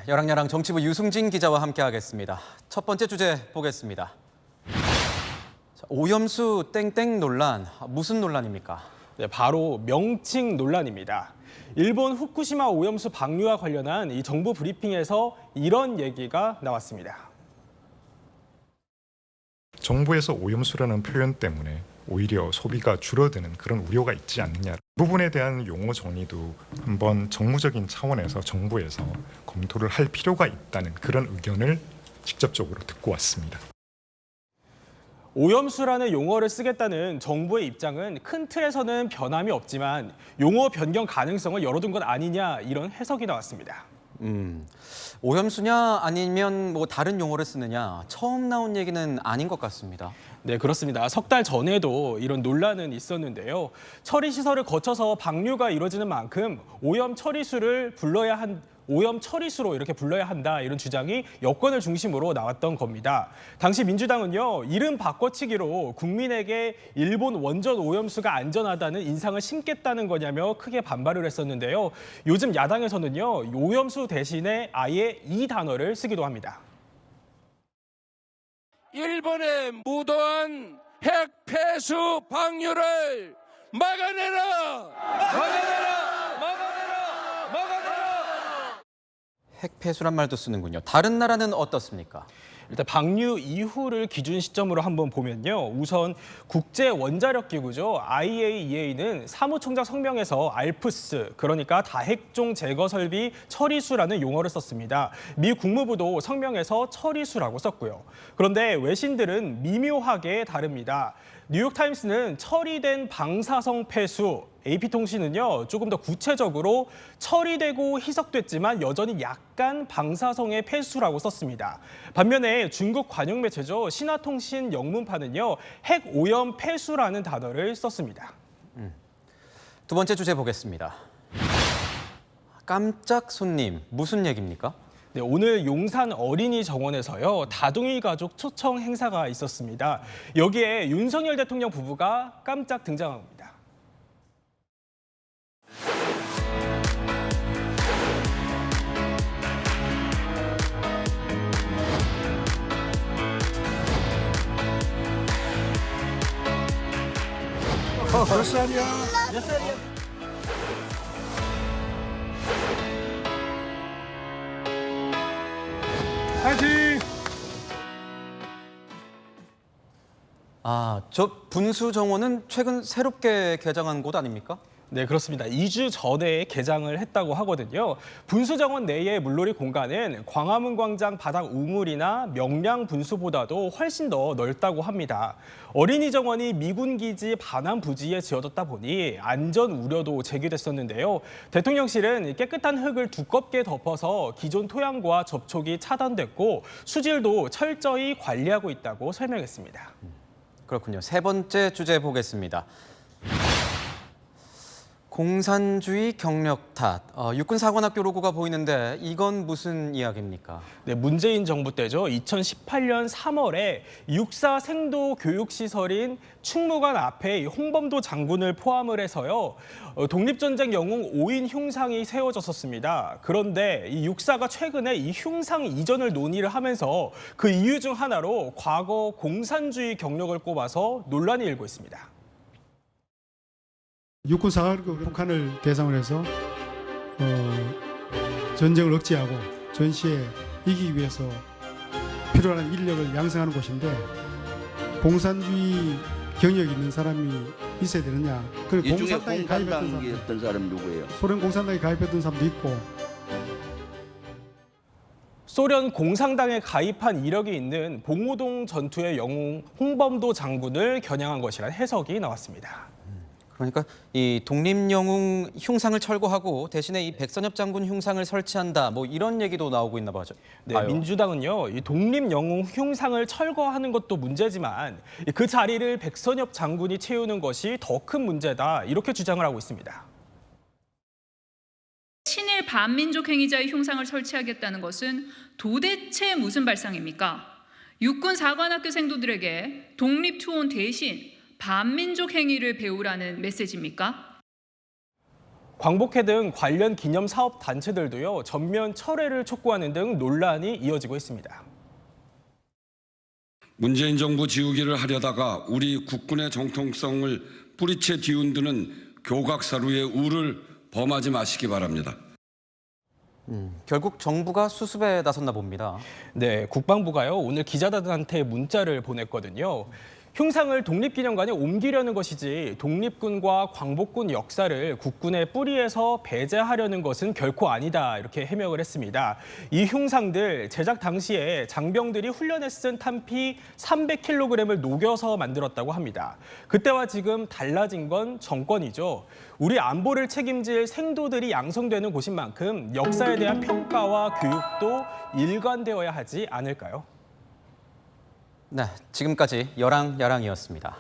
여랑야랑 정치부 유승진 기자와 함께하겠습니다. 첫 번째 주제 보겠습니다. 오염수 땡땡 논란, 무슨 논란입니까? 네, 바로 명칭 논란입니다. 일본 후쿠시마 오염수 방류와 관련한 이 정부 브리핑에서 이런 얘기가 나왔습니다. 정부에서 오염수라는 표현 때문에 오히려 소비가 줄어드는 그런 우려가 있지 않느냐. 이 부분에 대한 용어 정리도 한번 정무적인 차원에서 정부에서 검토를 할 필요가 있다는 그런 의견을 직접적으로 듣고 왔습니다. 오염수라는 용어를 쓰겠다는 정부의 입장은 큰 틀에서는 변함이 없지만 용어 변경 가능성을 열어둔 것 아니냐 이런 해석이 나왔습니다. 오염수냐 아니면 다른 용어를 쓰느냐 처음 나온 얘기는 아닌 것 같습니다. 네, 그렇습니다. 석 달 전에도 이런 논란은 있었는데요. 처리 시설을 거쳐서 방류가 이루어지는 만큼 오염 처리수로 이렇게 불러야 한다 이런 주장이 여권을 중심으로 나왔던 겁니다. 당시 민주당은요, 이름 바꿔치기로 국민에게 일본 원전 오염수가 안전하다는 인상을 심겠다는 거냐며 크게 반발을 했었는데요. 요즘 야당에서는요, 오염수 대신에 아예 이 단어를 쓰기도 합니다. 일본의 무도한 핵 폐수 방류를 막아내라! 막아내라! 막아내라! 막아내라! 핵 폐수란 말도 쓰는군요. 다른 나라는 어떻습니까? 일단 방류 이후를 기준 시점으로 한번 보면요. 우선 국제 원자력 기구죠. IAEA는 사무총장 성명에서 알프스, 그러니까 다핵종 제거 설비 처리수라는 용어를 썼습니다. 미 국무부도 성명에서 처리수라고 썼고요. 그런데 외신들은 미묘하게 다릅니다. 뉴욕타임스는 처리된 방사성 폐수, AP통신은요, 조금 더 구체적으로 처리되고 희석됐지만 여전히 약간 방사성의 폐수라고 썼습니다. 반면에 중국 관영 매체죠, 신화통신 영문판은요, 핵 오염 폐수라는 단어를 썼습니다. 두 번째 주제 보겠습니다. 깜짝 손님, 무슨 얘기입니까? 네, 오늘 용산 어린이 정원에서요, 다둥이 가족 초청 행사가 있었습니다. 여기에 윤석열 대통령 부부가 깜짝 등장합니다. 몇 살이야? 몇 살이야? 파이팅! 저 분수 정원은 최근 새롭게 개장한 곳 아닙니까? 네, 그렇습니다. 2주 전에 개장을 했다고 하거든요. 분수정원 내의 물놀이 공간은 광화문 광장 바닥 우물이나 명량 분수보다도 훨씬 더 넓다고 합니다. 어린이 정원이 미군 기지 반환 부지에 지어졌다 보니 안전 우려도 제기됐었는데요. 대통령실은 깨끗한 흙을 두껍게 덮어서 기존 토양과 접촉이 차단됐고 수질도 철저히 관리하고 있다고 설명했습니다. 그렇군요. 세 번째 주제 보겠습니다. 공산주의 경력 탓, 육군사관학교 로고가 보이는데 이건 무슨 이야기입니까? 네, 문재인 정부 때죠. 2018년 3월에 육사 생도 교육시설인 충무관 앞에 홍범도 장군을 포함을 해서요. 독립전쟁 영웅 5인 흉상이 세워졌었습니다. 그런데 이 육사가 최근에 이 흉상 이전을 논의를 하면서 그 이유 중 하나로 과거 공산주의 경력을 꼽아서 논란이 일고 있습니다. 육군사관학교 북한을 대상으로 해서 전쟁을 억제하고 전시에 이기기 위해서 필요한 인력을 양성하는 곳인데 공산주의 경력이 있는 사람이 있어야 되느냐. 이 중에 공산당이었던 사람 누구예요? 소련 공산당에 가입했던 사람도 있고. 소련 공산당에 가입한 이력이 있는 봉오동 전투의 영웅 홍범도 장군을 겨냥한 것이라는 해석이 나왔습니다. 그러니까 이 독립영웅 흉상을 철거하고 대신에 이 백선엽 장군 흉상을 설치한다, 이런 얘기도 나오고 있나 봐죠. 네, 민주당은요, 이 독립영웅 흉상을 철거하는 것도 문제지만 그 자리를 백선엽 장군이 채우는 것이 더 큰 문제다, 이렇게 주장을 하고 있습니다. 친일 반민족 행위자의 흉상을 설치하겠다는 것은 도대체 무슨 발상입니까? 육군 사관학교 생도들에게 독립투혼 대신 반민족 행위를 배우라는 메시지입니까? 광복회 등 관련 기념 사업 단체들도요, 전면 철회를 촉구하는 등 논란이 이어지고 있습니다. 문재인 정부 지우기를 하려다가 우리 국군의 정통성을 뿌리채 뒤흔드는 교각사루의 우를 범하지 마시기 바랍니다. 결국 정부가 수습에 나섰나 봅니다. 네, 국방부가요, 오늘 기자단한테 문자를 보냈거든요. 흉상을 독립기념관에 옮기려는 것이지 독립군과 광복군 역사를 국군의 뿌리에서 배제하려는 것은 결코 아니다, 이렇게 해명을 했습니다. 이 흉상들 제작 당시에 장병들이 훈련에 쓴 탄피 300kg을 녹여서 만들었다고 합니다. 그때와 지금 달라진 건 정권이죠. 우리 안보를 책임질 생도들이 양성되는 곳인 만큼 역사에 대한 평가와 교육도 일관되어야 하지 않을까요? 네, 지금까지 여랑야랑이었습니다.